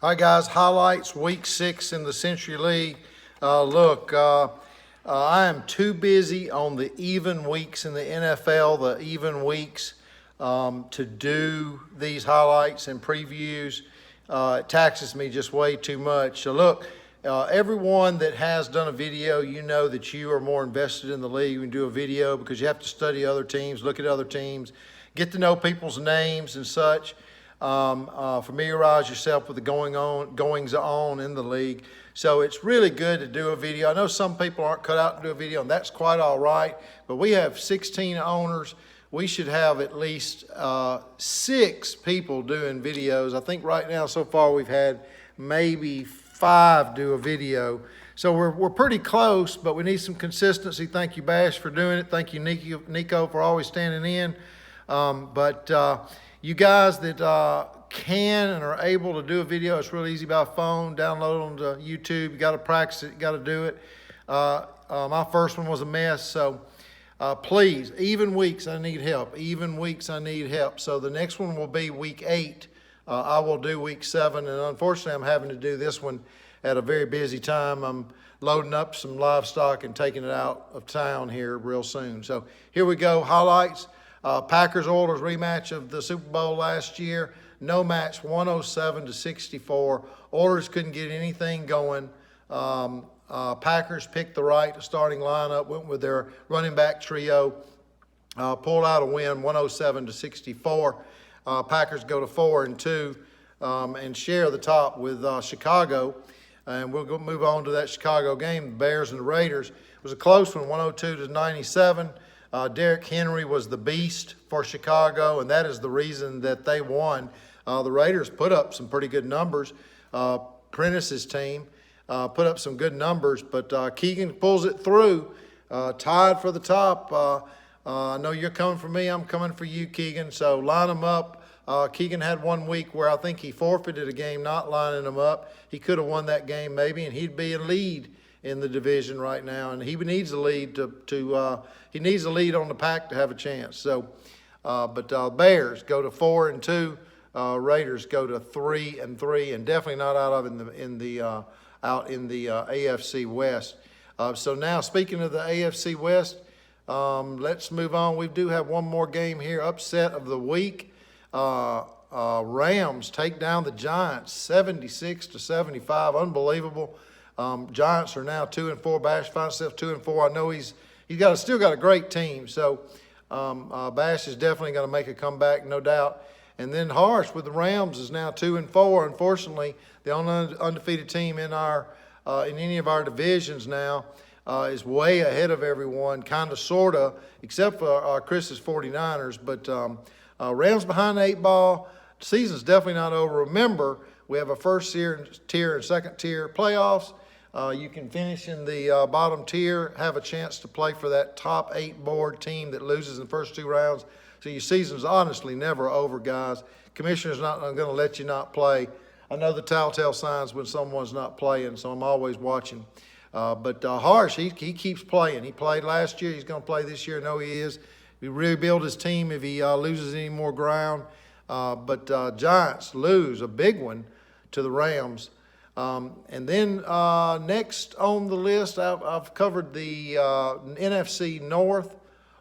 All right, guys, highlights week 6 in the Century League. I am too busy on the even weeks in the NFL, the even weeks, to do these highlights and previews. It taxes me just way too much. So look, everyone that has done a video, you know that you are more invested in the league when you do a video because you have to study other teams, look at other teams, get to know people's names and such. Familiarize yourself with the goings on in the league. So it's really good to do a video. I know some people aren't cut out to do a video, and that's quite all right, but we have 16 owners. We should have at least 6 people doing videos. I think right now so far we've had maybe 5 do a video. So we're pretty close, but we need some consistency. Thank you, Bash, for doing it. Thank you, Nico, for always standing in. You guys that can and are able to do a video, it's really easy by phone. Download it onto YouTube. You got to practice it. You got to do it. My first one was a mess, so please, even weeks, I need help. Even weeks, I need help. So the next one will be week 8. I will do week 7, and unfortunately, I'm having to do this one at a very busy time. I'm loading up some livestock and taking it out of town here real soon. So here we go. Highlights. Packers-Oilers rematch of the Super Bowl last year. No match, 107-64. Oilers couldn't get anything going. Packers picked the right starting lineup, went with their running back trio, pulled out a win, 107-64. Packers go to 4-2 and share the top with Chicago. And we'll move on to that Chicago game, the Bears and the Raiders. It was a close one, 102-97. Derrick Henry was the beast for Chicago, and that is the reason that they won. The Raiders put up some pretty good numbers. Prentice's team put up some good numbers, but Keegan pulls it through, tied for the top. I know you're coming for me. I'm coming for you, Keegan, so line them up. Keegan had one week where I think he forfeited a game not lining them up. He could have won that game maybe, and he'd be in lead in the division right now, and he needs a lead he needs a lead on the pack to have a chance. So, Bears go to 4-2, Raiders go to 3-3, and definitely not out in the AFC West. So now, speaking of the AFC West, let's move on. We do have one more game here. Upset of the week. Rams take down the Giants 76-75. Unbelievable. Giants are now 2-4. Bash finds himself 2-4. I know he's still got a great team. So Bash is definitely going to make a comeback, no doubt. And then Harsh with the Rams is now 2-4. Unfortunately, the only undefeated team in any of our divisions now is way ahead of everyone, kind of, sort of, except for Chris's 49ers. But Rams behind the 8 ball. The season's definitely not over. Remember, we have a first tier and second tier playoffs. You can finish in the bottom tier, have a chance to play for that top 8 board team that loses in the first 2 rounds. So your season's honestly never over, guys. Commissioner's not going to let you not play. I know the telltale signs when someone's not playing, so I'm always watching. But Harsh, he keeps playing. He played last year. He's going to play this year. I know he is. He rebuild his team if he loses any more ground. But Giants lose a big one to the Rams. And then next on the list, I've covered the NFC North,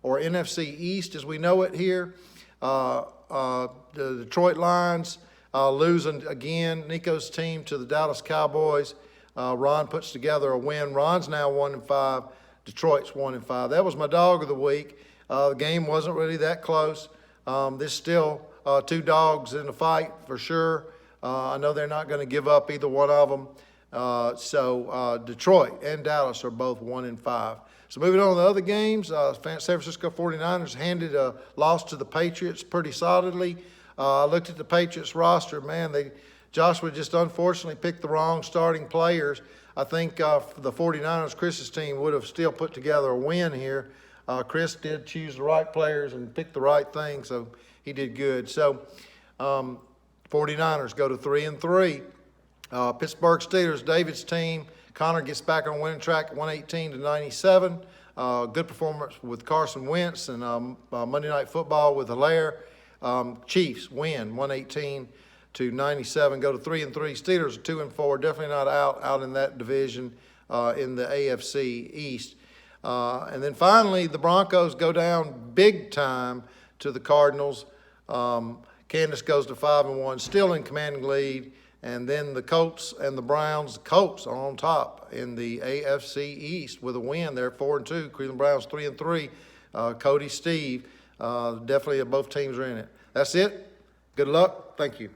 or NFC East as we know it here. The Detroit Lions losing again. Nico's team to the Dallas Cowboys. Ron puts together a win. Ron's now 1-5. Detroit's 1-5. That was my dog of the week. The game wasn't really that close. There's still 2 dogs in the fight for sure. I know they're not going to give up either one of them. So Detroit and Dallas are both 1-5. So moving on to the other games, San Francisco 49ers handed a loss to the Patriots pretty solidly. I looked at the Patriots roster. Man, Joshua just unfortunately picked the wrong starting players. I think the 49ers, Chris's team, would have still put together a win here. Chris did choose the right players and pick the right thing, so he did good. So 49ers go to 3-3. Pittsburgh Steelers, David's team. Connor gets back on winning track, 118-97. Good performance with Carson Wentz, and Monday Night Football with Hilaire. Chiefs win 118 to 97, go to 3-3. Steelers are 2-4, definitely not out in that division in the AFC East. And then finally, the Broncos go down big time to the Cardinals. Kansas goes to 5-1, still in commanding lead. And then the Colts and the Browns. The Colts are on top in the AFC East with a win. They're 4-2. Cleveland Browns 3-3. Cody, Steve, definitely both teams are in it. That's it. Good luck. Thank you.